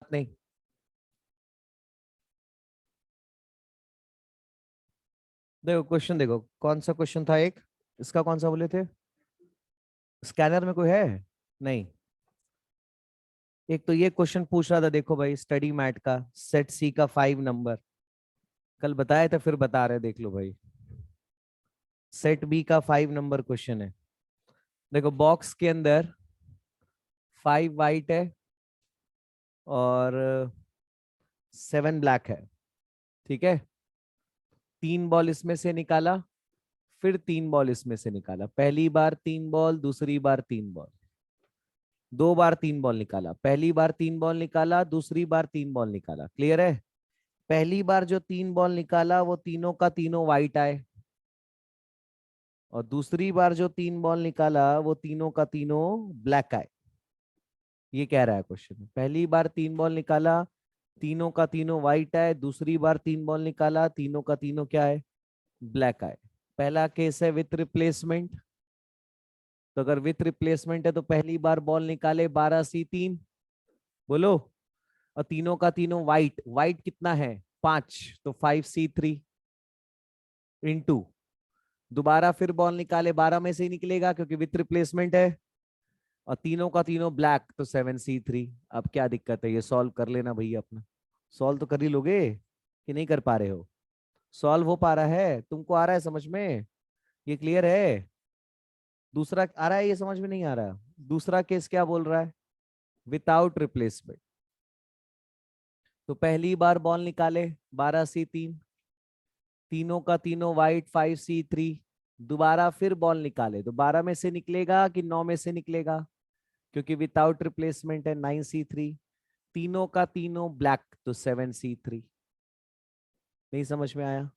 बात नहीं। देखो क्वेश्चन देखो, कौन सा क्वेश्चन था एक, इसका कौन सा बोले थे, स्कैनर में कोई है नहीं। एक तो ये क्वेश्चन पूछ रहा था, देखो भाई, स्टडी मैट का सेट सी का 5 नंबर, कल बताया था फिर बता रहे, देख लो भाई, सेट बी का 5 नंबर क्वेश्चन है। देखो बॉक्स के अंदर 5 वाइट है और 7 ब्लैक है, ठीक है। 3 बॉल इसमें से निकाला, फिर 3 बॉल इसमें से निकाला, पहली बार 3 बॉल, दूसरी बार 3 बॉल, 2 बार 3 बॉल निकाला, पहली बार 3 बॉल निकाला, दूसरी बार 3 बॉल निकाला, क्लियर है। पहली बार जो 3 बॉल निकाला वो तीनों का तीनों वाइट आए, और दूसरी बार जो 3 बॉल निकाला वो तीनों का तीनों ब्लैक आए। ये कह रहा है क्वेश्चन, पहली बार 3 बॉल निकाला, तीनों का तीनों व्हाइट आए, दूसरी बार 3 बॉल निकाला, तीनों का तीनों क्या है, ब्लैक आए। पहला केस है विथ रिप्लेसमेंट, तो अगर विथ रिप्लेसमेंट है तो पहली बार बॉल निकाले 12C3, बोलो, और तीनों का तीनों व्हाइट, व्हाइट कितना है 5, तो 5C3 इंटू, दोबारा फिर बॉल निकाले 12 में से ही निकलेगा क्योंकि विथ रिप्लेसमेंट है, और तीनों का तीनों ब्लैक, तो 7C3। अब क्या दिक्कत है, ये सॉल्व कर लेना भैया अपना, सॉल्व तो कर ही लोगे कि नहीं कर पा रहे हो, सॉल्व हो पा रहा है, तुमको आ रहा है समझ में, ये क्लियर है। दूसरा आ रहा है, ये समझ में नहीं आ रहा। दूसरा केस क्या बोल रहा है, विदाउट रिप्लेसमेंट, तो पहली बार बॉल निकाले 12C3, तीनों का तीनों व्हाइट 5C3, दोबारा फिर बॉल निकाले तो 12 में से निकलेगा कि 9 में से निकलेगा, क्योंकि विदाउट रिप्लेसमेंट है 9C3, तीनों का तीनों ब्लैक, तो 7C3। नहीं समझ में आया,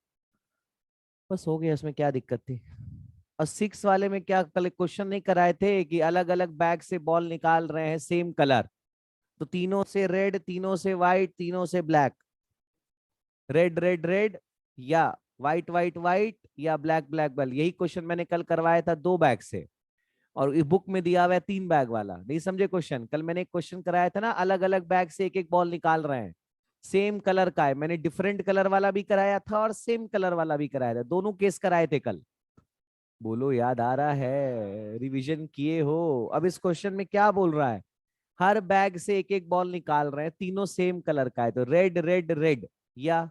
बस हो गया, इसमें क्या दिक्कत थी। और 6 वाले में क्या कल क्वेश्चन नहीं कराए थे कि अलग अलग बैग से बॉल निकाल रहे हैं सेम कलर, तो तीनों से रेड, तीनों से व्हाइट, तीनों से ब्लैक, रेड रेड रेड, या व्हाइट व्हाइट व्हाइट, या ब्लैक ब्लैक ब्लैक। यही क्वेश्चन मैंने कल करवाया था 2 बैग से, और इस बुक में दिया हुआ है 3 बैग वाला, नहीं समझे क्वेश्चन। कल मैंने एक क्वेश्चन कराया था ना, अलग अलग बैग से एक एक बॉल निकाल रहे हैं, सेम कलर का है, मैंने डिफरेंट कलर वाला भी कराया था और सेम कलर वाला भी कराया था, दोनों केस कराए थे कल। बोलो याद आ रहा है, रिवीजन किए हो। अब इस क्वेश्चन में क्या बोल रहा है, हर बैग से एक एक बॉल निकाल रहे हैं, तीनों सेम कलर का है, तो रेड रेड रेड, या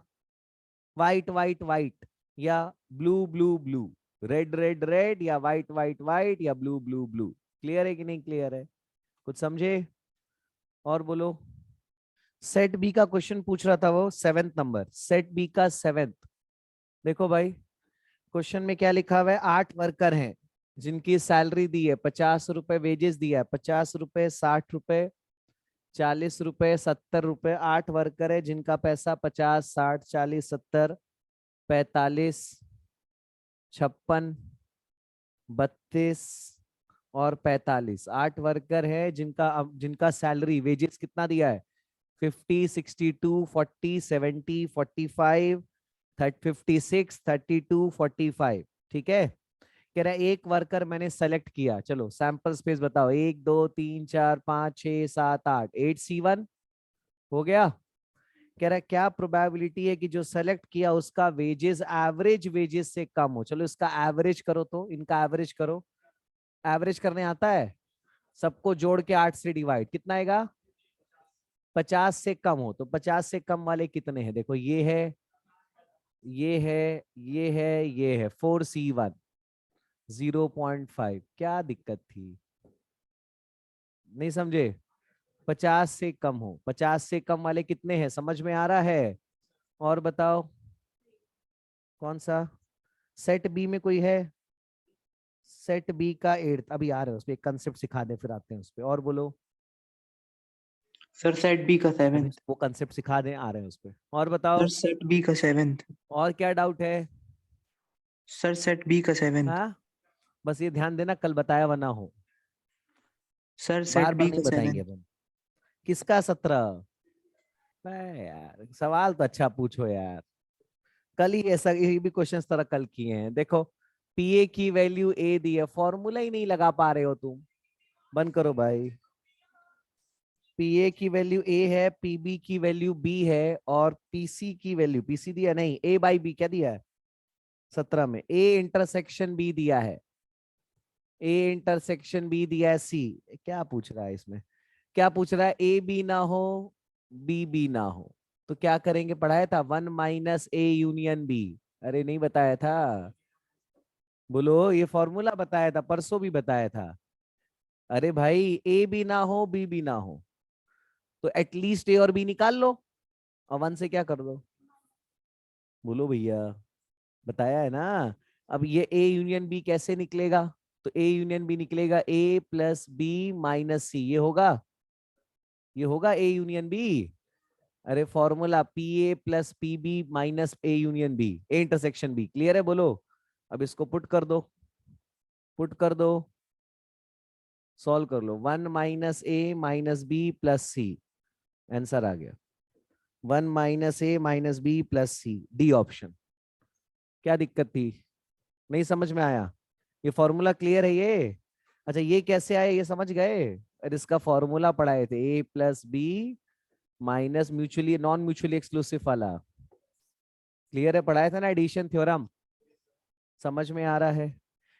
व्हाइट व्हाइट व्हाइट, या blue blue blue, red red red, या व्हाइट व्हाइट व्हाइट, या ब्लू ब्लू ब्लू। क्लियर है कि नहीं क्लियर है, कुछ समझे और बोलो। सेट बी का क्वेश्चन पूछ रहा था वो 7th नंबर, सेट बी का 7th। देखो भाई क्वेश्चन में क्या लिखा हुआ है, 8 वर्कर हैं जिनकी सैलरी दी है, 50 रुपए वेजेस दिया है, 50 रुपए, 60 रुपए, 40 रुपए, 70 रुपए। 8 वर्कर है जिनका पैसा 50, 60, 40, 70, 45, 56, 32 और 45। 8 वर्कर है जिनका सैलरी वेजेस कितना दिया है, 50, 62, 40, 70, 45, 56, 32, 45, ठीक है। कह रहा है एक वर्कर मैंने सेलेक्ट किया, चलो सैंपल स्पेस बताओ, 1 2 3 4 5 6 7 8, 8C1 हो गया। कह रहा है क्या प्रोबेबिलिटी है कि जो सेलेक्ट किया उसका वेजेस एवरेज वेजेस से कम हो। चलो इसका एवरेज करो, तो इनका एवरेज करो, एवरेज करने आता है, सबको जोड़ के 8 से डिवाइड, कितना आएगा, 50 से कम हो। तो 50 से कम वाले कितने हैं, देखो ये है, ये है, ये है, ये है, 4C1 0.5। क्या दिक्कत थी, नहीं समझे। 50 से कम हो, 50 से कम वाले कितने हैं, समझ में आ रहा है। और बताओ कौन सा, सेट बी में कोई है, सेट बी का 8th, अभी आ रहे हैं उस पर, एक कंसेप्ट सिखा दे फिर आते हैं उस पर, और बोलो। सर सेट बी का अभी 7th। वो कंसेप्ट सिखा दें, आ रहे हैं उस पर, और सर बताओ। सेट बी का 7th। और क्या डाउट है, सर सेट बी का 7th। हाँ, बस ये ध्यान देना कल बताया वरना हो, सर बार सेट बार बी नहीं का बताएंगे 7th। अपन। किसका 17, यार सवाल तो अच्छा पूछो यार, कल ही ऐसा ये भी क्वेश्चन तरह कल किए हैं। देखो पीए की वैल्यू ए दी है, फॉर्मूला ही नहीं लगा पा रहे हो तुम, बंद करो भाई। पीए की वैल्यू ए है, पीबी की वैल्यू बी है, और पीसी की वैल्यू, पीसी दिया नहीं, ए बाई बी क्या दिया है 17 में, ए इंटरसेक्शन बी दिया है, ए इंटरसेक्शन बी दिया है सी। क्या पूछ रहा है इसमें, क्या पूछ रहा है, ए बी ना हो, बी बी ना हो, तो क्या करेंगे, पढ़ाया था 1 माइनस ए यूनियन बी। अरे नहीं बताया था, बोलो, ये फॉर्मूला बताया था, परसों भी बताया था। अरे भाई ए भी ना हो बी भी ना हो, तो एटलीस्ट ए और बी निकाल लो, और 1 से क्या कर दो, बोलो भैया, बताया है ना। अब ये ए यूनियन बी कैसे निकलेगा, तो ए यूनियन बी निकलेगा A plus B minus C, ये होगा, ये होगा ए यूनियन बी। अरे formula P A plus P B minus A union B, A intersection B, clear है, बोलो। अब इसको पुट कर दो, पुट कर दो, सॉल्व कर लो, 1 माइनस ए माइनस बी प्लस सी, आंसर आ गया 1 माइनस ए माइनस बी प्लस सी, डी ऑप्शन। क्या दिक्कत थी, नहीं समझ में आया, ये फॉर्मूला क्लियर है ये। अच्छा ये कैसे आए, ये समझ गए, और इसका फॉर्मूला पढ़ाए थे, A plus B minus mutually non mutually exclusive वाला, क्लियर है, पढ़ाया था ना एडिशन थ्योरम, समझ में आ रहा है।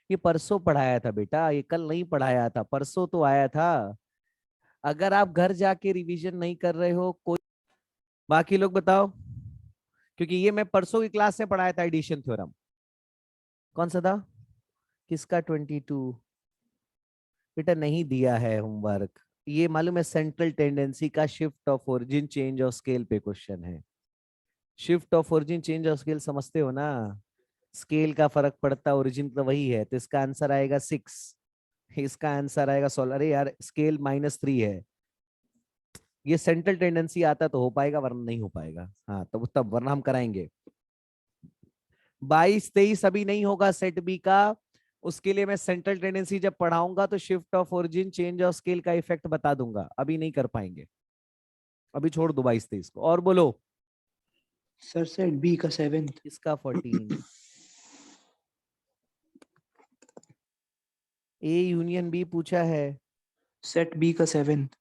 ये परसों पढ़ाया था बेटा, ये कल नहीं पढ़ाया था, परसों तो आया था। अगर आप घर जाके रिवीजन नहीं कर रहे हो कोई, बाकी लोग बताओ, क्योंकि ये मैं परसों की क्लास में पढ़ाया था एडिशन थ्योरम। कौन सा था, किसका 22, बेटा नहीं दिया है होमवर्क, ये मालूम है सेंट्रल टेंडेंसी का shift of origin change of scale पे क्वेश्चन है। Shift of origin change of scale समझते हो ना, स्केल का फर्क पड़ता, ओरिजिन तो वही है, तो इसका आंसर आएगा 6, इसका आंसर आएगा 16। अरे यार स्केल -3 है, ये सेंट्रल टेंडेंसी आता तो हो पाएगा, वरना नहीं हो पाएगा, हाँ तब वरना हम कराएंगे। 22-23 अभी नहीं होगा सेट बी का, उसके लिए मैं सेंट्रल टेंडेंसी जब पढ़ाऊंगा तो shift of origin change of scale का इफेक्ट बता दूंगा, अभी नहीं कर पाएंगे, अभी छोड़ दो 22-23 को, और बोलो। सर सेट बी का 7th। इसका 14, ए यूनियन बी पूछा है, सेट बी का 7th।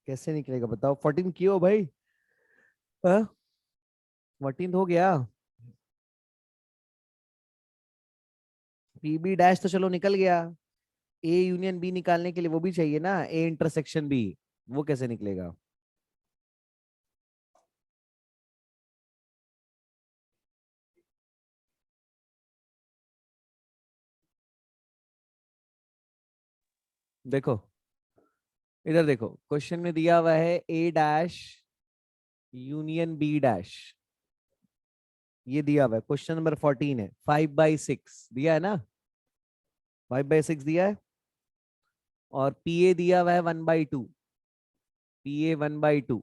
कैसे निकलेगा बताओ, 14 क्यों भाई, 14 हो गया, पीबी डैश तो चलो निकल गया, ए यूनियन बी निकालने के लिए वो भी चाहिए ना, ए इंटरसेक्शन बी, वो कैसे निकलेगा। देखो इधर देखो, क्वेश्चन में दिया हुआ है ए डैश यूनियन बी डैश, ये दिया हुआ है, क्वेश्चन नंबर 14 है, 5/6 दिया है ना, 5/6 दिया है, और पीए दिया हुआ है 1/2, पीए 1/2,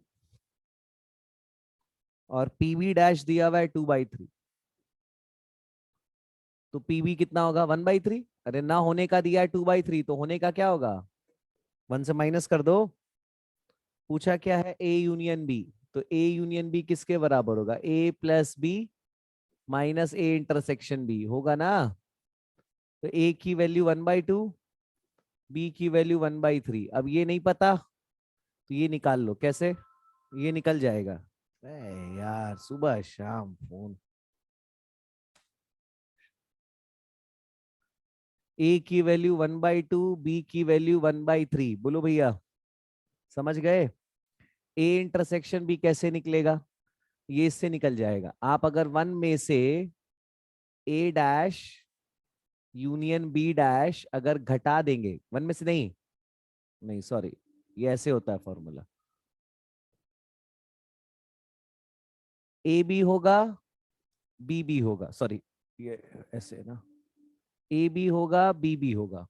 और पीबी डैश दिया हुआ है 2/3, तो पीबी कितना होगा 1/3, अरे ना होने का दिया है 2/3, तो होने का क्या होगा, 1 से माइनस कर दो। पूछा क्या है, ए यूनियन बी, तो ए यूनियन बी किसके बराबर होगा, A plus B minus A intersection B होगा ना, तो ए की वैल्यू 1/2, बी की वैल्यू 1/3, अब ये नहीं पता तो ये निकाल लो, कैसे, ये निकल जाएगा। यार सुबह शाम फोन, ए की वैल्यू 1/2, बी की वैल्यू 1/3, बोलो भैया, समझ गए। ए इंटरसेक्शन बी कैसे निकलेगा, ये इससे निकल जाएगा, आप अगर 1 में से ए डैश यूनियन बी डैश अगर घटा देंगे, 1 में से नहीं, नहीं सॉरी, ये ऐसे होता है फॉर्मूला, ए बी होगा, बी बी होगा, सॉरी ये ऐसे है ना, ए बी होगा बी बी होगा,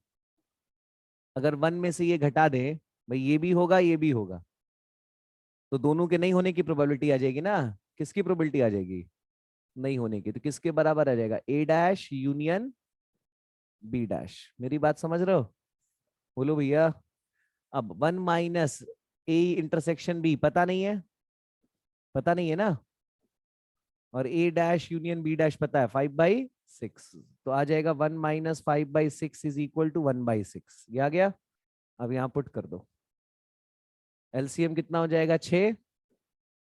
अगर 1 में से ये घटा दें, भाई ये भी होगा ये भी होगा, तो दोनों के नहीं होने की प्रोबेबिलिटी आ जाएगी ना, किसकी प्रोबेबिलिटी आ जाएगी, नहीं होने की, तो किसके बराबर आ जाएगा, ए डैश यूनियन बी डैश, मेरी बात समझ रहे हो, बोलो भैया। अब 1 माइनस ए इंटरसेक्शन बी पता नहीं है, पता नहीं है ना, और ए डैश यूनियन बी डैश पता है, 5/6, 6, तो आ जाएगा 1 माइनस 5/6 इज इक्वल टू 1/6। ये आ गया। अब यहाँ पुट कर दो, एलसीएम कितना हो जाएगा 6,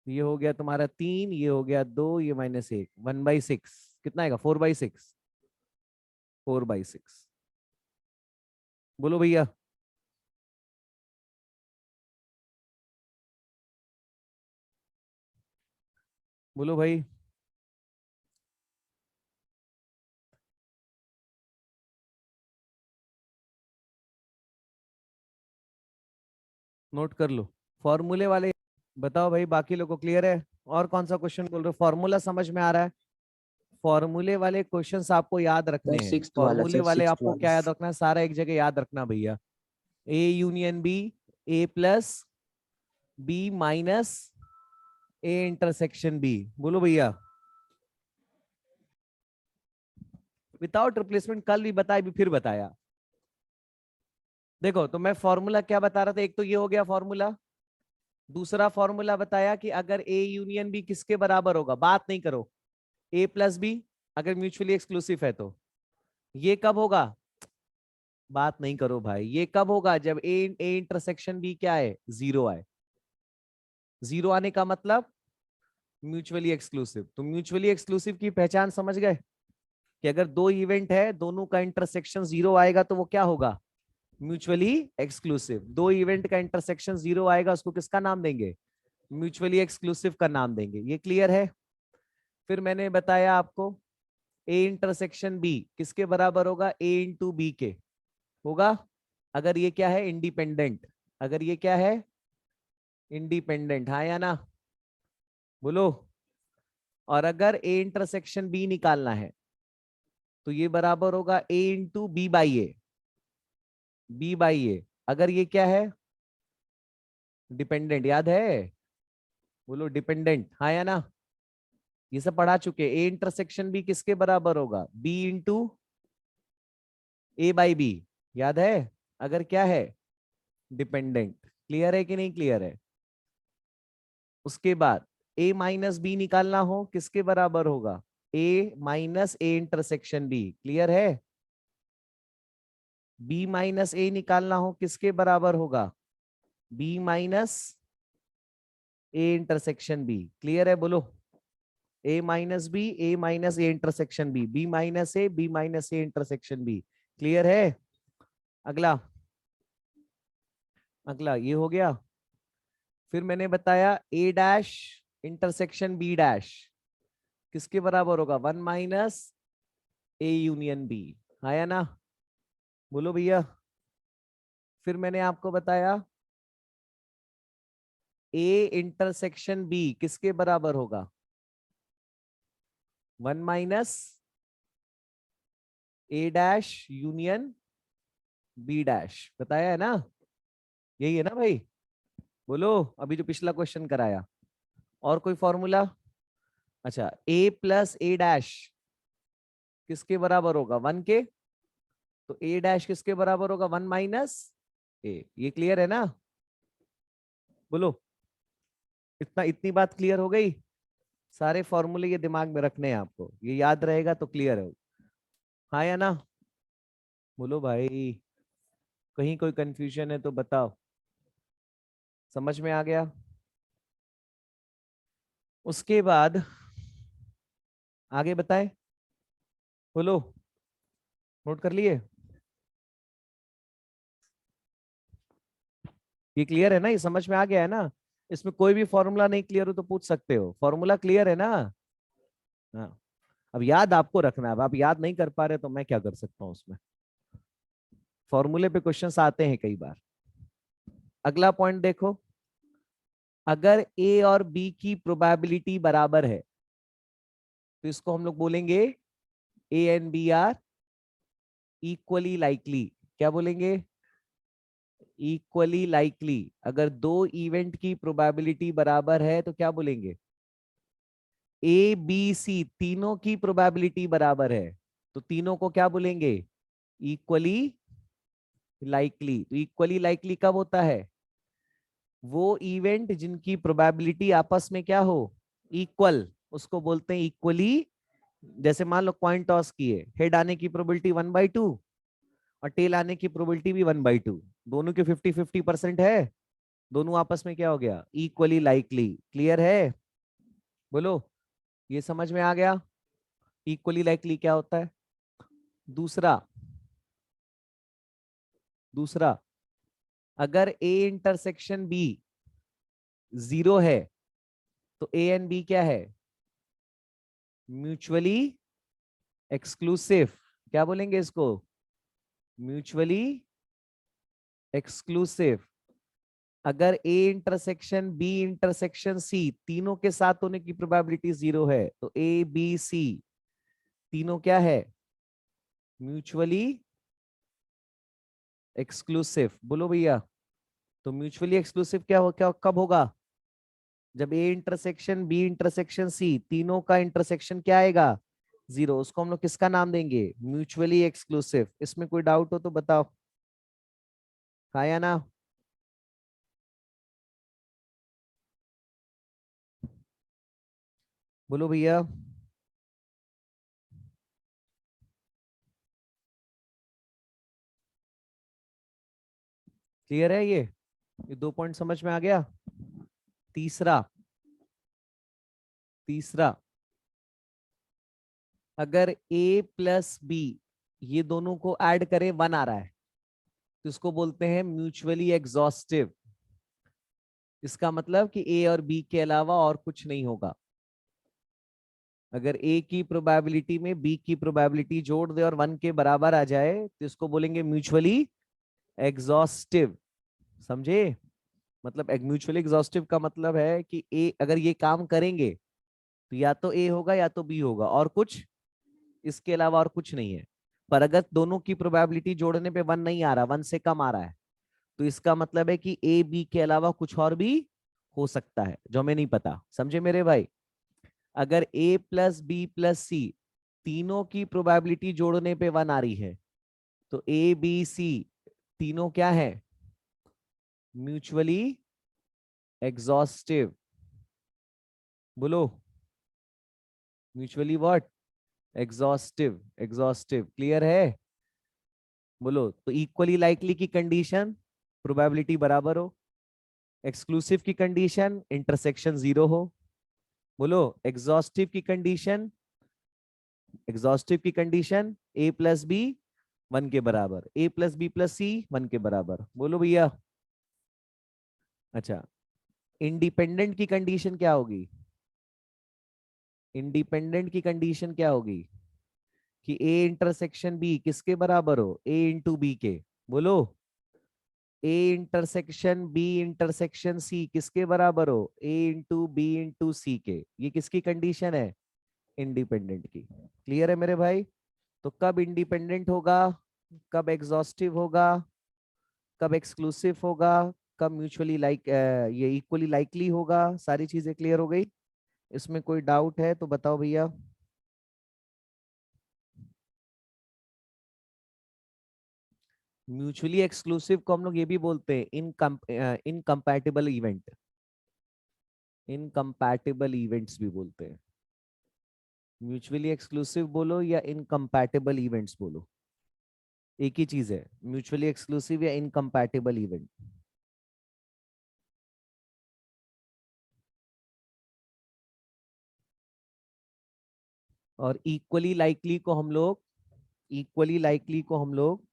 ये हो गया तुम्हारा 3, ये हो गया 2, ये -1, 1/6 कितना आएगा 4/6, 4/6। बोलो भैया। बोलो भाई। नोट कर लो फॉर्मूले वाले। बताओ भाई, बाकी लोगों को क्लियर है? और कौन सा क्वेश्चन बोल रहे हो? फॉर्मूला समझ में आ रहा है? फॉर्मूले वाले क्वेश्चंस आपको याद रखने सर हैं। सिक्स्थ वाला, फॉर्मूले सर वाले सिक्स्थ आपको क्या वाला। याद रखना है? सारा एक जगह याद रखना भैया। A union B, A plus B minus A intersection B. बोलो भैया। विदाउट रिप्लेसमेंट कल भी बताया, भी फिर बताया। देखो, तो मैं फॉर्मूला क्या बता रहा था, एक तो ये हो गया फॉर्मूला। दूसरा फॉर्मूला बताया कि अगर ए यूनियन बी किसके बराबर होगा, बात नहीं करो, ए प्लस बी, अगर म्यूचुअली एक्सक्लूसिव है तो। ये कब होगा? बात नहीं करो भाई। ये कब होगा? जब ए इंटरसेक्शन बी क्या है, 0 आए। 0 आने का मतलब म्यूचुअली एक्सक्लूसिव। तो म्यूचुअली एक्सक्लूसिव की पहचान समझ गए कि अगर दो इवेंट है, दोनों का इंटरसेक्शन 0 आएगा तो वो क्या होगा? Mutually exclusive. दो इवेंट का इंटरसेक्शन 0 आएगा, उसको किसका नाम देंगे? म्यूचुअली एक्सक्लूसिव का नाम देंगे। ये क्लियर है? फिर मैंने बताया आपको, ए इंटरसेक्शन बी किसके बराबर होगा? ए इंटू बी के होगा, अगर ये क्या है, इंडिपेंडेंट। अगर ये क्या है, इंडिपेंडेंट, हाँ या ना? बोलो। और अगर ए इंटरसेक्शन बी निकालना है तो ये बराबर होगा A into B by A. B by A, अगर ये क्या है, डिपेंडेंट। याद है? बोलो डिपेंडेंट, हाँ या ना? ये सब पढ़ा चुके। ए इंटरसेक्शन बी किसके बराबर होगा? B into A by B. याद है? अगर क्या है, डिपेंडेंट। क्लियर है कि नहीं क्लियर है? उसके बाद ए माइनस बी निकालना हो, किसके बराबर होगा? A minus A intersection B. Clear है? बी माइनस ए निकालना हो, किसके बराबर होगा? B minus A intersection B. Clear है? बोलो। A minus B, A minus A intersection B, B minus A, B minus A intersection B. Clear है? अगला, अगला ये हो गया। फिर मैंने बताया A dash intersection B dash किसके बराबर होगा? 1 माइनस ए यूनियन बी। हाँ या ना? बोलो भैया। फिर मैंने आपको बताया ए इंटरसेक्शन बी किसके बराबर होगा? 1 माइनस ए डैश यूनियन बी डैश। बताया है ना? यही है ना भाई? बोलो। अभी जो पिछला क्वेश्चन कराया। और कोई फॉर्मूला? अच्छा, ए प्लस ए डैश किसके बराबर होगा? 1 के। तो ए डैश किसके बराबर होगा? 1 माइनस ए। ये क्लियर है ना? बोलो। इतना, इतनी बात क्लियर हो गई? सारे फॉर्मूले ये दिमाग में रखने हैं आपको, ये याद रहेगा तो क्लियर है। हाँ या ना? बोलो भाई। कहीं कोई कंफ्यूजन है तो बताओ। समझ में आ गया? उसके बाद आगे बताए। बोलो। नोट कर लिए? ये क्लियर है ना? ये समझ में आ गया है ना? इसमें कोई भी फॉर्मूला नहीं क्लियर हो तो पूछ सकते हो। फॉर्मूला क्लियर है ना? हाँ। अब याद आपको रखना है। अब आप याद नहीं कर पा रहे तो मैं क्या कर सकता हूँ उसमें। फॉर्मूले पे क्वेश्चंस आते हैं कई बार। अगला पॉइंट देखो, अगर ए और बी की प्रोबेबिलिटी बराबर है तो इसको हम लोग बोलेंगे A and B are equally likely. क्या बोलेंगे? Equally likely. अगर दो इवेंट की प्रोबेबिलिटी बराबर है तो क्या बोलेंगे? ए बी सी तीनों की प्रोबेबिलिटी बराबर है तो तीनों को क्या बोलेंगे? Equally likely. तो इक्वली लाइकली कब होता है? वो इवेंट जिनकी प्रोबेबिलिटी आपस में क्या हो, इक्वल, उसको बोलते हैं इक्वली जैसे मान लो कॉइन टॉस किए, हेड आने की प्रोबेबिलिटी 1/2 और टेल आने की प्रोबेबिलिटी भी 1/2, दोनों के 50-50% है, दोनों आपस में क्या हो गया, इक्वली लाइकली। क्लियर है? बोलो, ये समझ में आ गया इक्वली लाइकली क्या होता है? दूसरा, दूसरा, अगर ए इंटरसेक्शन बी 0 है तो ए एंड बी क्या है, म्यूचुअली एक्सक्लूसिव। क्या बोलेंगे इसको, म्यूचुअली एक्सक्लूसिव। अगर A intersection B intersection C तीनों के साथ होने की प्रोबेबिलिटी 0 है तो ए बी सी तीनों क्या है, म्यूचुअली एक्सक्लूसिव। बोलो भैया, तो म्यूचुअली एक्सक्लूसिव क्या कब होगा, जब A intersection B intersection C तीनों का इंटरसेक्शन क्या आएगा, 0। उसको हम लोग किसका नाम देंगे, म्यूचुअली एक्सक्लूसिव। इसमें कोई डाउट हो तो बताओ, हाँ या ना? बोलो भैया। क्लियर है ये 2 पॉइंट समझ में आ गया? तीसरा, तीसरा, अगर a प्लस बी ये दोनों को ऐड करें 1 आ रहा है तो इसको बोलते हैं म्यूचुअली एग्जॉस्टिव। इसका मतलब कि a और b के अलावा और कुछ नहीं होगा। अगर a की प्रोबेबिलिटी में b की प्रोबेबिलिटी जोड़ दे और 1 के बराबर आ जाए तो इसको बोलेंगे म्यूचुअली एग्जॉस्टिव। समझे? मतलब म्यूचुअली एग्जॉस्टिव का मतलब है कि a अगर ये काम करेंगे तो या तो a होगा या तो b होगा, और कुछ इसके अलावा और कुछ नहीं है। पर अगर दोनों की प्रोबेबिलिटी जोड़ने पे 1 नहीं आ रहा, 1 से कम आ रहा है, तो इसका मतलब है कि ए बी के अलावा कुछ और भी हो सकता है जो हमें नहीं पता। समझे मेरे भाई? अगर a प्लस बी प्लस सी तीनों की प्रोबेबिलिटी जोड़ने पे 1 आ रही है तो ए बी सी तीनों क्या है, म्यूचुअली एग्जॉस्टिव। बोलो, mutually what, exhaustive, exhaustive. Clear है? बोलो, तो इक्वली लाइकली की कंडीशन प्रोबेबिलिटी बराबर हो, एक्सक्लूसिव की कंडीशन इंटरसेक्शन 0 हो। बोलो, एग्जॉस्टिव की कंडीशन, एग्जॉस्टिव की कंडीशन a प्लस बी 1 के बराबर, a प्लस बी प्लस सी 1 के बराबर। बोलो भैया। अच्छा, इंडिपेंडेंट की कंडीशन क्या होगी, इंडिपेंडेंट की कंडीशन क्या होगी कि a इंटरसेक्शन b किसके बराबर हो, a इंटू बी के। बोलो, a intersection b intersection c किसके बराबर हो, a इंटू बी इंटू सी के। ये किसकी कंडीशन है, इंडिपेंडेंट की। क्लियर है मेरे भाई? तो कब इंडिपेंडेंट होगा, कब एग्जॉस्टिव होगा, कब एक्सक्लूसिव होगा, कब म्यूचुअली ये इक्वली लाइकली होगा। सारी चीजें क्लियर हो गई? इसमें कोई डाउट है तो बताओ भैया। म्यूचुअली एक्सक्लूसिव को हम लोग ये भी बोलते हैं इनकम्पैटिबल इवेंट, इनकम्पैटिबल इवेंट्स भी बोलते हैं। म्यूचुअली एक्सक्लूसिव बोलो या इनकम्पैटिबल इवेंट्स बोलो, एक ही चीज है, म्यूचुअली एक्सक्लूसिव या इनकम्पैटिबल इवेंट। और इक्वली लाइकली को हम लोग, इक्वली लाइकली को हम लोग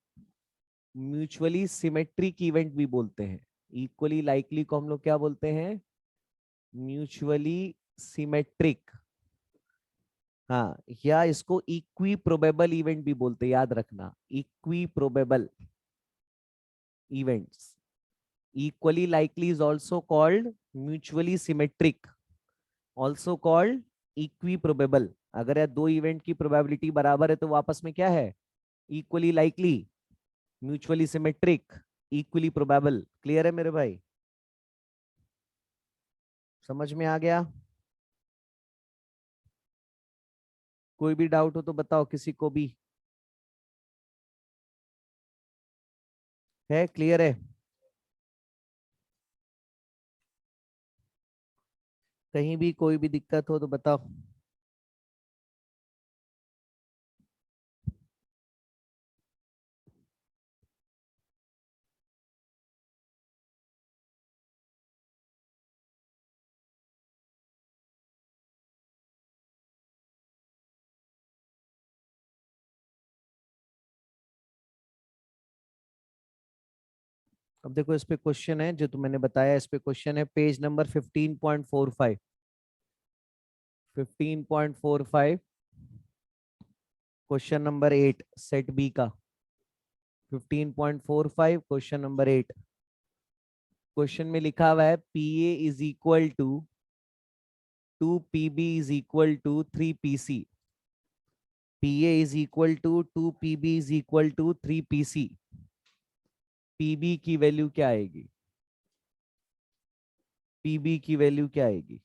म्यूचुअली सिमेट्रिक इवेंट भी बोलते हैं। इक्वली लाइकली को हम लोग क्या बोलते हैं, म्यूचुअली सिमेट्रिक। हाँ, या इसको इक्वी प्रोबेबल इवेंट भी बोलते हैं, याद रखना, equi probable events. Equally likely is also called mutually symmetric, also called equi probable. अगर ये दो इवेंट की प्रोबेबिलिटी बराबर है तो वो आपस में क्या है, equally likely, mutually symmetric, equally probable. Clear है मेरे भाई? समझ में आ गया? कोई भी डाउट हो तो बताओ किसी को भी, है क्लियर है? कहीं भी कोई भी दिक्कत हो तो बताओ। अब देखो इस पे क्वेश्चन है जो मैंने बताया, इस पे क्वेश्चन है page number 15.45। 15.45 question number 8 set B का। 15.45 क्वेश्चन नंबर 8। क्वेश्चन में लिखा हुआ है P A is equal to 2 PB is equal to 3 PC। P A is equal to 2 PB is equal to 3 PC। PB की value क्या आएगी? PB की value क्या आएगी?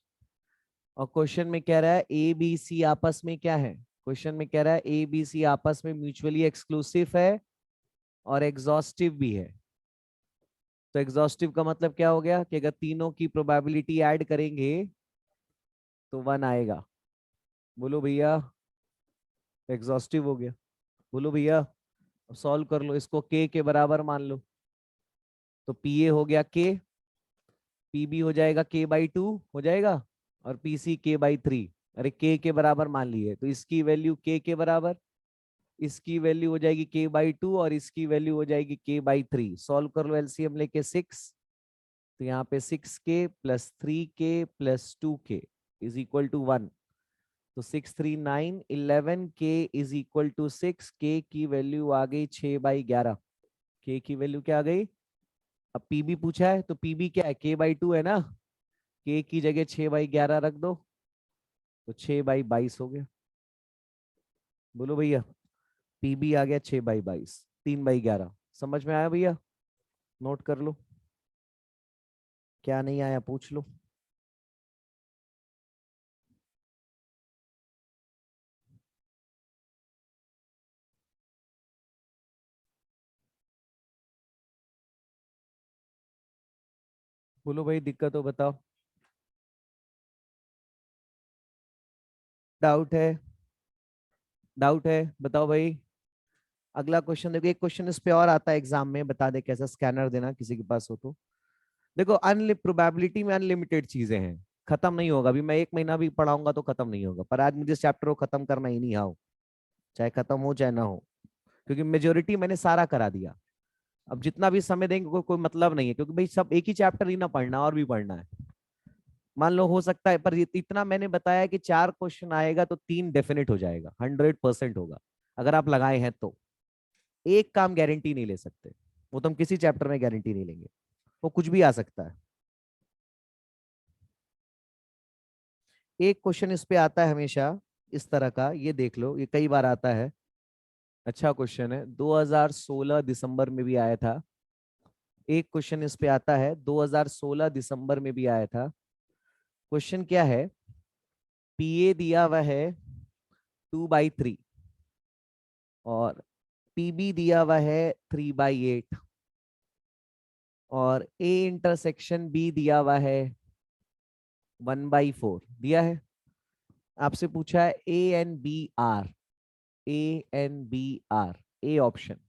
और क्वेश्चन में कह रहा है ए बी सी आपस में क्या है? क्वेश्चन में कह रहा है ए बी सी आपस में म्यूचुअली एक्सक्लूसिव है और एग्जॉस्टिव भी है। तो एग्जॉस्टिव का मतलब क्या हो गया कि अगर तीनों की प्रोबेबिलिटी ऐड करेंगे तो 1 आएगा। बोलो भैया, एग्जॉस्टिव हो गया। बोलो भैया, अब सॉल्व कर लो इसको, के बराबर मान लो। तो पी ए हो गया के, पी बी हो जाएगा k/2 हो जाएगा, और पी सी k/3। अरे के बराबर मान लिए तो इसकी वैल्यू के बराबर, इसकी वैल्यू हो जाएगी k/2 और इसकी वैल्यू हो जाएगी k/3। सॉल्व कर लो एलसीएम लेके 6। तो यहाँ पे 6k plus 3k plus 2k is equal to 1। तो 6 3 9 11k is equal to 6k की वैल्यू आ गई 6/11। के की वैल्यू क्या आ गई? अब पीबी पूछा है तो पीबी क्या है? k/2 है ना। के की जगह 6/11 रख दो तो 6/22 हो गया। बोलो भैया, पीबी आ गया 6/22, 3/11। समझ में आया भैया? नोट कर लो, क्या नहीं आया पूछ लो। बोलो भाई, दिक्कत हो बताओ। डाउट है? डाउट है बताओ भाई। अगला क्वेश्चन देखो, एक क्वेश्चन इस पे और आता है एग्जाम में, बता दे कैसा, स्कैनर देना किसी के पास हो तो। देखो प्रोबेबिलिटी में अनलिमिटेड चीजें हैं, खत्म नहीं होगा। अभी मैं 1 महीना भी पढ़ाऊंगा तो खत्म नहीं होगा, पर आज मुझे इस चैप्टर को खत्म करना ही नहीं आओ, चाहे खत्म हो चाहे ना हो, क्योंकि मेजोरिटी मैंने सारा करा दिया। अब जितना भी समय देंगे कोई मतलब नहीं है, क्योंकि भाई सब एक ही चैप्टर ही ना पढ़ना, और भी पढ़ना है। मान लो हो सकता है, पर इतना मैंने बताया कि 4 क्वेश्चन आएगा तो 3 डेफिनेट हो जाएगा, 100% होगा अगर आप लगाए हैं तो। एक काम गारंटी नहीं ले सकते, वो तो हम किसी चैप्टर में गारंटी नहीं लेंगे, वो कुछ भी आ सकता है। एक क्वेश्चन इस पे आता है हमेशा इस तरह का, ये देख लो, ये कई बार आता है। अच्छा क्वेश्चन है, 2016 दिसंबर में भी आया था। एक क्वेश्चन इस पे आता है 2016 दिसंबर में भी आया था। क्वेश्चन क्या है? पीए दिया हुआ है 2/3 और पीबी दिया हुआ है 3/8 और ए इंटरसेक्शन बी दिया हुआ है 1/4 दिया है। आपसे पूछा है ANBR, ANBR, A option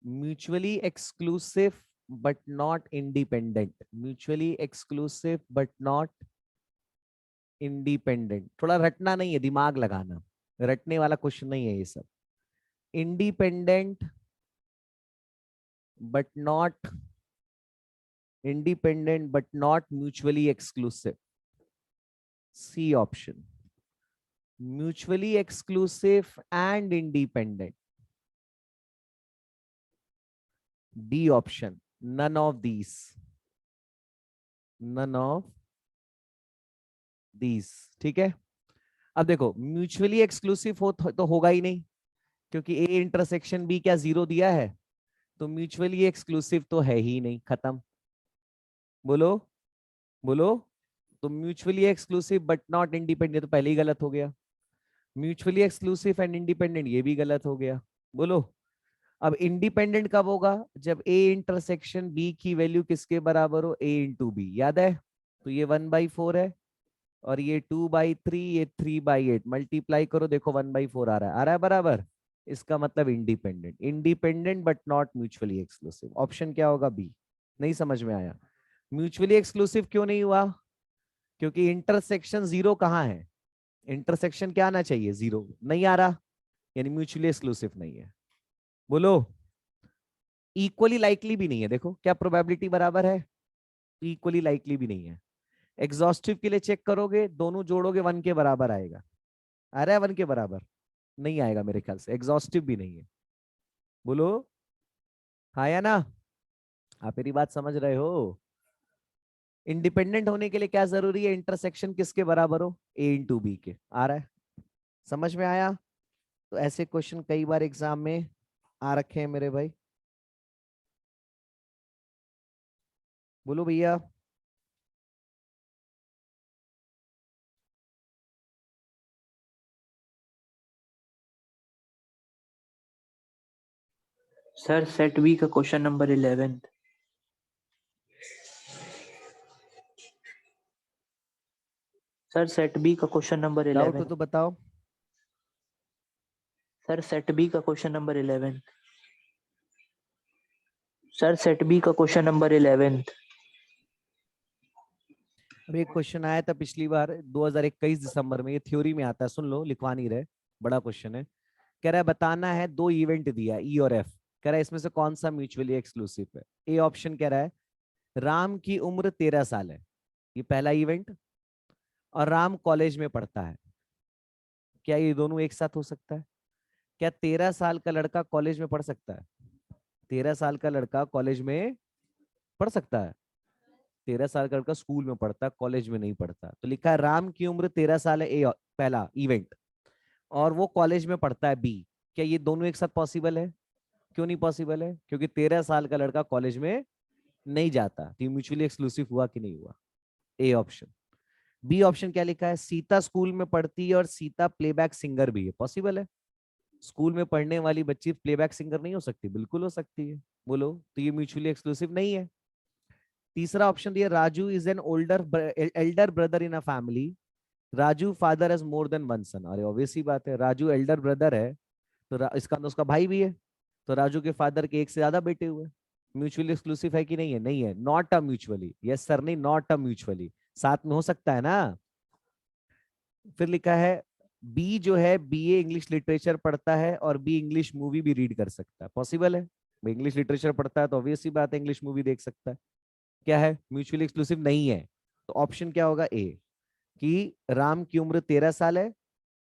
mutually exclusive but not independent, mutually exclusive but not independent. थोड़ा रटना नहीं है, दिमाग लगाना, रटने वाला क्वेश्चन नहीं है ये सब। Independent but not, independent but not mutually exclusive, C option. Mutually exclusive and independent, D option, none of these, none of these. ठीक है। अब देखो म्यूचुअली एक्सक्लूसिव हो तो होगा ही नहीं, क्योंकि ए इंटरसेक्शन बी क्या 0 दिया है, तो म्यूचुअली एक्सक्लूसिव तो है ही नहीं, खत्म। बोलो, बोलो। तो mutually exclusive but not independent तो पहले ही गलत हो गया। म्यूचुअली एक्सक्लूसिव एंड इंडिपेंडेंट ये भी गलत हो गया। बोलो, अब इंडिपेंडेंट कब होगा? जब ए इंटरसेक्शन बी की वैल्यू किसके बराबर हो? ए इंटू बी, याद है? तो ये 1/4 है और ये 2/3, ये 3/8, मल्टीप्लाई करो, देखो 1/4 आ रहा है, आ रहा है बराबर। इसका मतलब independent, independent but not mutually exclusive. Option क्या होगा? बी। नहीं समझ में आया? म्यूचुअली एक्सक्लूसिव क्यों नहीं हुआ? क्योंकि इंटरसेक्शन 0 कहाँ है? इंटरसेक्शन क्या आना चाहिए? 0 नहीं आ रहा, यानी म्यूचुअली एक्सक्लूसिव नहीं है। बोलो, इक्वली लाइकली भी नहीं है, देखो क्या प्रोबेबिलिटी बराबर है, इक्वली लाइकली भी नहीं है। एग्जॉस्टिव के लिए चेक करोगे, दोनों जोड़ोगे 1 के बराबर आएगा, आ रहा है 1 के बराबर, नहीं आएगा मेरे ख्याल से, एग्जॉस्टिव भी नहीं है। बोलो हाँ या ना, आप मेरी बात समझ रहे हो। इंडिपेंडेंट होने के लिए क्या जरूरी है, इंटरसेक्शन किसके बराबर हो, ए इंटू बी के, आ रहा है, समझ में आया। तो ऐसे क्वेश्चन कई बार एग्जाम में आ रखे हैं मेरे भाई। बोलो भैया। सर सेट बी का question number 11। Sir set B का क्वेश्चन नंबर डाउट हो 11। तो बताओ। सर सेट बी का question number 11। Sir set B का क्वेश्चन नंबर 11। अभी एक क्वेश्चन आया था पिछली बार 2021 दिसंबर में, ये थ्योरी में आता है, सुन लो, लिखवा नहीं रहे, बड़ा क्वेश्चन है। कह रहा है बताना है, दो इवेंट दिया ई और एफ, कह रहा है इसमें से कौन सा म्यूचुअली एक्सक्लूसिव है। ए ऑप्शन कह रहा है राम की उम्र 13 साल है, ये पहला इवेंट, और राम कॉलेज में पढ़ता है। क्या ये दोनों एक साथ हो सकता है? क्या 13 साल का लड़का कॉलेज में पढ़ सकता है? 13 साल का लड़का कॉलेज में पढ़ सकता है? 13 साल का लड़का स्कूल में पढ़ता है, कॉलेज में नहीं पढ़ता। तो लिखा है राम की उम्र 13 साल है, ए पहला इवेंट, और वो कॉलेज में पढ़ता है, बी। क्या ये दोनों एक साथ पॉसिबल है? क्यों नहीं पॉसिबल है? क्योंकि 13 साल का लड़का कॉलेज में नहीं जाता, तो ये म्यूचुअली एक्सक्लूसिव हुआ कि नहीं हुआ? A option. बी ऑप्शन क्या लिखा है, सीता स्कूल में पढ़ती है और सीता प्लेबैक सिंगर भी है, पॉसिबल है। स्कूल में पढ़ने वाली बच्ची प्लेबैक सिंगर नहीं हो सकती? बिल्कुल हो सकती है। बोलो, तो ये म्यूचुअली एक्सक्लूसिव नहीं है। तीसरा ऑप्शन दिया Raju is an elder brother in a family, Raju father has more than one son. अरे ऑब्वियस ही बात है, राजू एल्डर ब्रदर है, तो इसका तो उसका भाई भी है, तो राजू के फादर के एक से ज्यादा बेटे हुए। म्यूचुअली एक्सक्लूसिव है कि नहीं है? नहीं है, not a mutually, yes sir, नहीं, नॉट अ म्यूचुअली, साथ में हो सकता है ना। फिर लिखा है बी जो है बीए इंग्लिश लिटरेचर पढ़ता है और बी इंग्लिश मूवी भी रीड कर सकता है, पॉसिबल है। इंग्लिश लिटरेचर पढ़ता है तो ऑब्वियस सी बात है इंग्लिश मूवी देख सकता है। क्या है, म्यूचुअली एक्सक्लूसिव नहीं है। तो ऑप्शन क्या होगा, ए, कि राम की उम्र 13 साल है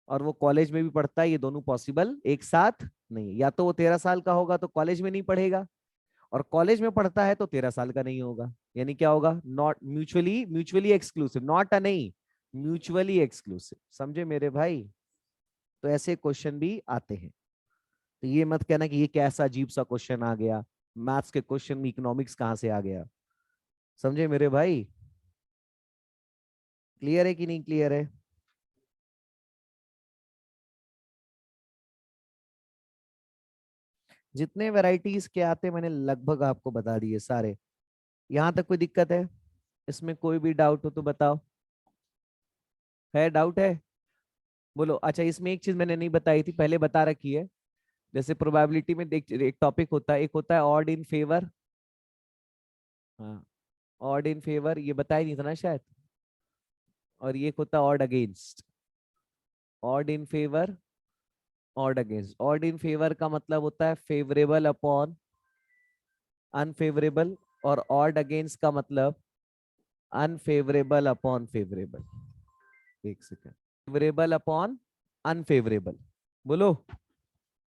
और वो कॉलेज में भी पढ़ता है, ये दोनों पॉसिबल एक साथ नहीं। या तो वो 13 साल का होगा तो कॉलेज में नहीं पढ़ेगा, और कॉलेज में पढ़ता है तो 13 साल का नहीं होगा। यानी क्या होगा, not mutually, mutually exclusive, not a, नहीं, म्यूचुअली एक्सक्लूसिव, समझे मेरे भाई। तो ऐसे क्वेश्चन भी आते हैं, तो ये मत कहना कि ये कैसा अजीब सा क्वेश्चन आ गया, मैथ्स के क्वेश्चन में इकोनॉमिक्स कहां से आ गया, समझे मेरे भाई। क्लियर है कि नहीं क्लियर है? जितने वैरायटीज के आते मैंने लगभग आपको बता दिए सारे। यहां तक कोई दिक्कत है? इसमें कोई भी डाउट हो तो बताओ। है डाउट है? बोलो। अच्छा, इसमें एक चीज मैंने नहीं बताई थी, पहले बता रखी है। जैसे प्रोबेबिलिटी में देख, एक टॉपिक होता है, एक होता है ऑड इन फेवर। हाँ, ऑड इन फेवर ये बताया नहीं था ना शायद। और ये एक होता है odd against. Odd in favour, odd against. Odd in favour का मतलब होता है फेवरेबल अपॉन अनफेवरेबल, और ऑड अगेंस्ट का मतलब अनफेवरेबल अपॉन फेवरेबल। एक सेकेंड, फेवरेबल अपॉन अनफेवरेबल, बोलो।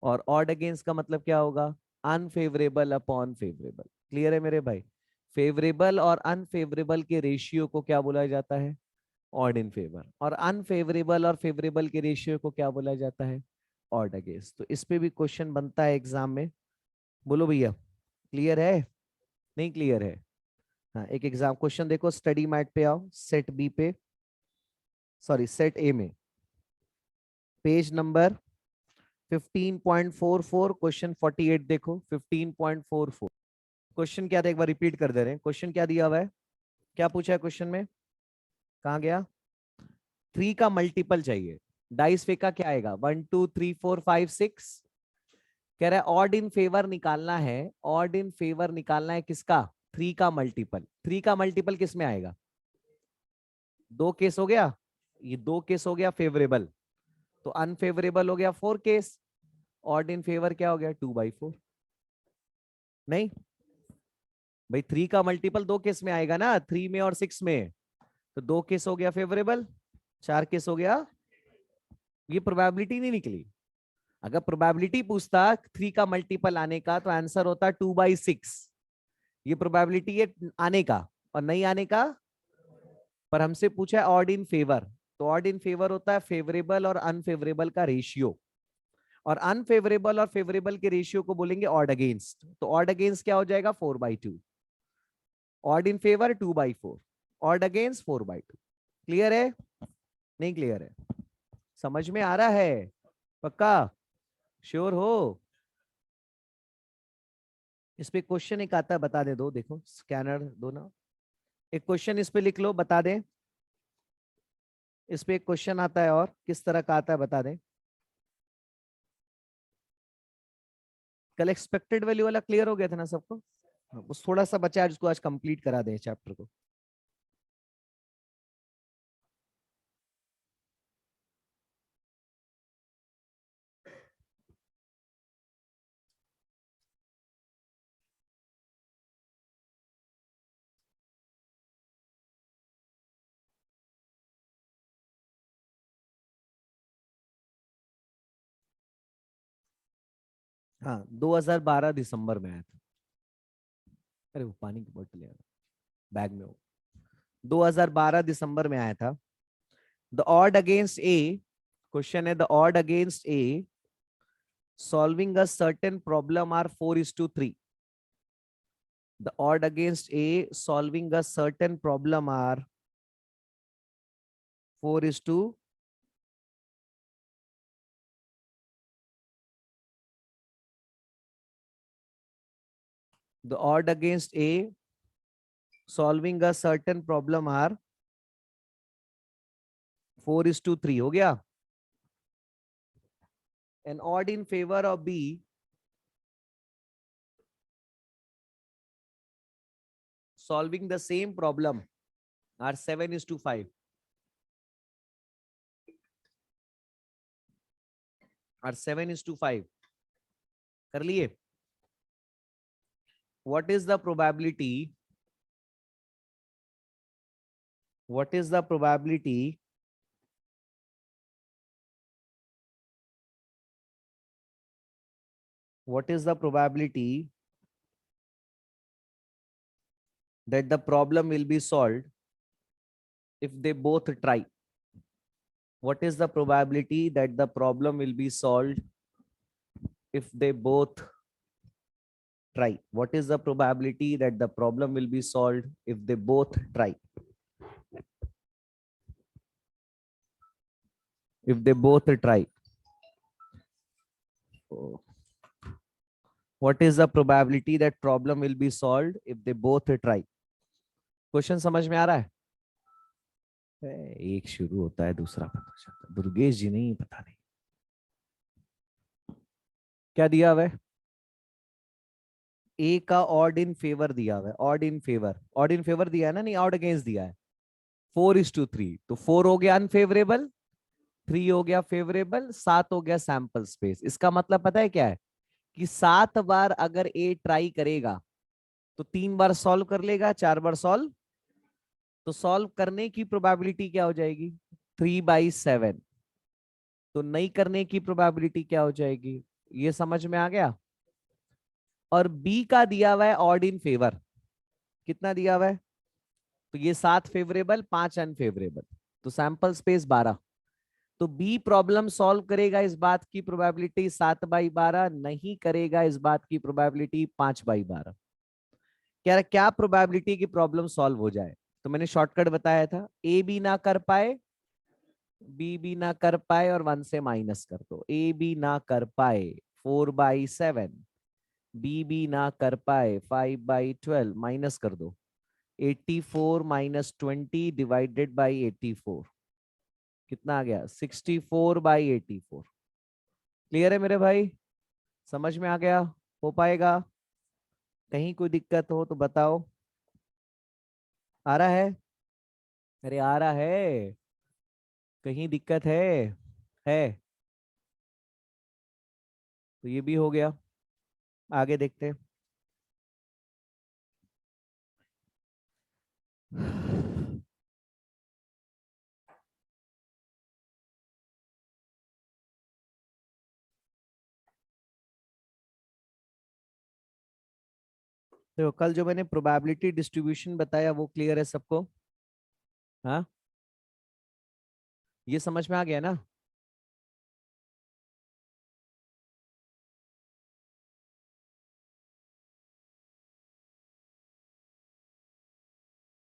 और ऑड अगेंस्ट का मतलब क्या होगा, अनफेवरेबल अपॉन फेवरेबल। क्लियर है मेरे भाई? फेवरेबल और अनफेवरेबल के रेशियो को क्या बोला जाता है, ऑड इन फेवर, और अनफेवरेबल और फेवरेबल के रेशियो को क्या बोला जाता है, ऑड अगेंस्ट। तो इस पे भी क्वेश्चन बनता है एग्जाम में। बोलो भैया, क्लियर है? नहीं क्लियर है? हाँ, एक एग्जाम क्वेश्चन देखो, स्टडी मैट पे आओ, सेट बी पे, सॉरी सेट ए में, पेज नंबर 15.44, क्वेश्चन 48 देखो, 15.44। क्वेश्चन क्या था, एक बार रिपीट कर दे रहे हैं, क्वेश्चन क्या दिया हुआ है, क्या पूछा है क्वेश्चन में, कहाँ गया, 3 का मल्टीपल चाहिए। डाइस फेंका, क्या आएगा, 1 2 3 4 5 6। कह रहा है ऑड इन फेवर निकालना है, ऑड इन फेवर निकालना है किसका, 3 का मल्टीपल। 3 का मल्टीपल किस में आएगा, दो केस हो गया, ये दो केस हो गया फेवरेबल, तो अनफेवरेबल हो गया 4 केस, ऑड इन फेवर क्या हो गया 2/4। नहीं भाई, 3 का मल्टीपल 2 केस में आएगा ना, 3 में और 6 में। तो 2 केस हो गया फेवरेबल, 4 केस हो गया। ये प्रोबेबिलिटी नहीं निकली। अगर प्रोबेबिलिटी पूछता 3 का मल्टीपल आने का तो आंसर होता 2/6। ये प्रोबेबिलिटी है आने का और नहीं आने का। पर हमसे पूछा है ऑड इन फेवर, तो ऑड इन फेवर होता है फेवरेबल और अनफेवरेबल का रेशियो, और अनफेवरेबल और फेवरेबल के रेशियो को बोलेंगे ऑड अगेंस्ट। तो ऑड अगेंस्ट क्या हो जाएगा 4/2, odd in favour 2/4, odd against 4/2। Clear है? नहीं क्लियर है? समझ में आ रहा है? पक्का? श्योर हो? इस पे क्वेश्चन एक आता है, बता दे दो, देखो स्कैनर दो ना, एक क्वेश्चन इस पे लिख लो, बता दे। इस पे एक क्वेश्चन आता है, और किस तरह का आता है बता दे। कल एक्सपेक्टेड वैल्यू वाला क्लियर हो गया था ना सबको? बस थोड़ा सा बचा है, जिसको आज कंप्लीट करा दें चैप्टर को। हाँ, 2012 दिसंबर में आया था। अरे वो पानी की बोतल है बैग में, हो 2012 दिसंबर में आया था। The odd against a, question है the odd against a solving a certain problem are 4:3। The odd against A solving a certain problem are 4:, the odd against A solving a certain problem are 4:3 हो गया। And odd in favor of B solving the same problem are 7:5, are 7:5 कर लिए। What is the probability? What is the probability what is the probability that the problem will be solved if they both try? What is the probability that the problem will be solved if they both try? What is the probability that the problem will be solved if they both try? If they both try. What is the probability that problem will be solved if they both try? Question समझ में आ रहा है? एक शुरू होता है दूसरा पता चलता है। दुर्गेश जी नहीं, पता नहीं क्या दिया हुआ है। ए का ऑड इन फेवर दिया हुआ है, odd in favour, odd in favour दिया है ना, नहीं ऑड अगेंस्ट दिया है। 4:3, तो 4 हो गया अनफेवरेबल, 3 हो गया फेवरेबल, 7 हो गया सैंपल स्पेस। इसका मतलब पता है क्या है कि 7 बार अगर ए ट्राई करेगा तो 3 बार सॉल्व कर लेगा, 4 बार सॉल्व, तो सॉल्व करने की प्रोबेबिलिटी क्या हो जाएगी 3/7। तो नहीं करने की प्रोबेबिलिटी क्या हो जाएगी, ये समझ में आ गया। और बी का दिया हुआ है ऑड इन फेवर, कितना दिया हुआ है, तो ये 7 फेवरेबल 5 अनफेवरेबल, तो सैंपल स्पेस 12। तो बी प्रॉब्लम सॉल्व करेगा, इस बात की प्रोबेबिलिटी 7/12, नहीं करेगा इस बात की प्रोबेबिलिटी 5/12। क्या क्या प्रोबेबिलिटी की प्रॉब्लम सॉल्व हो जाए, तो मैंने शॉर्टकट बताया था, ए बी ना कर पाए, बी भी ना कर पाए और 1 से माइनस कर दो। ए बी ना कर पाए 4/7, बी भी ना कर पाए 5/12, माइनस कर दो। 84 माइनस 20 डिवाइडेड बाई 84 कितना आ गया 64/84। क्लियर है मेरे भाई? समझ में आ गया? हो पाएगा? कहीं कोई दिक्कत हो तो बताओ। आ रहा है? अरे आ रहा है, कहीं दिक्कत है तो ये भी हो गया। आगे देखते हैं। तो कल जो मैंने प्रोबेबिलिटी डिस्ट्रीब्यूशन बताया वो क्लियर है सबको? हाँ, ये समझ में आ गया ना?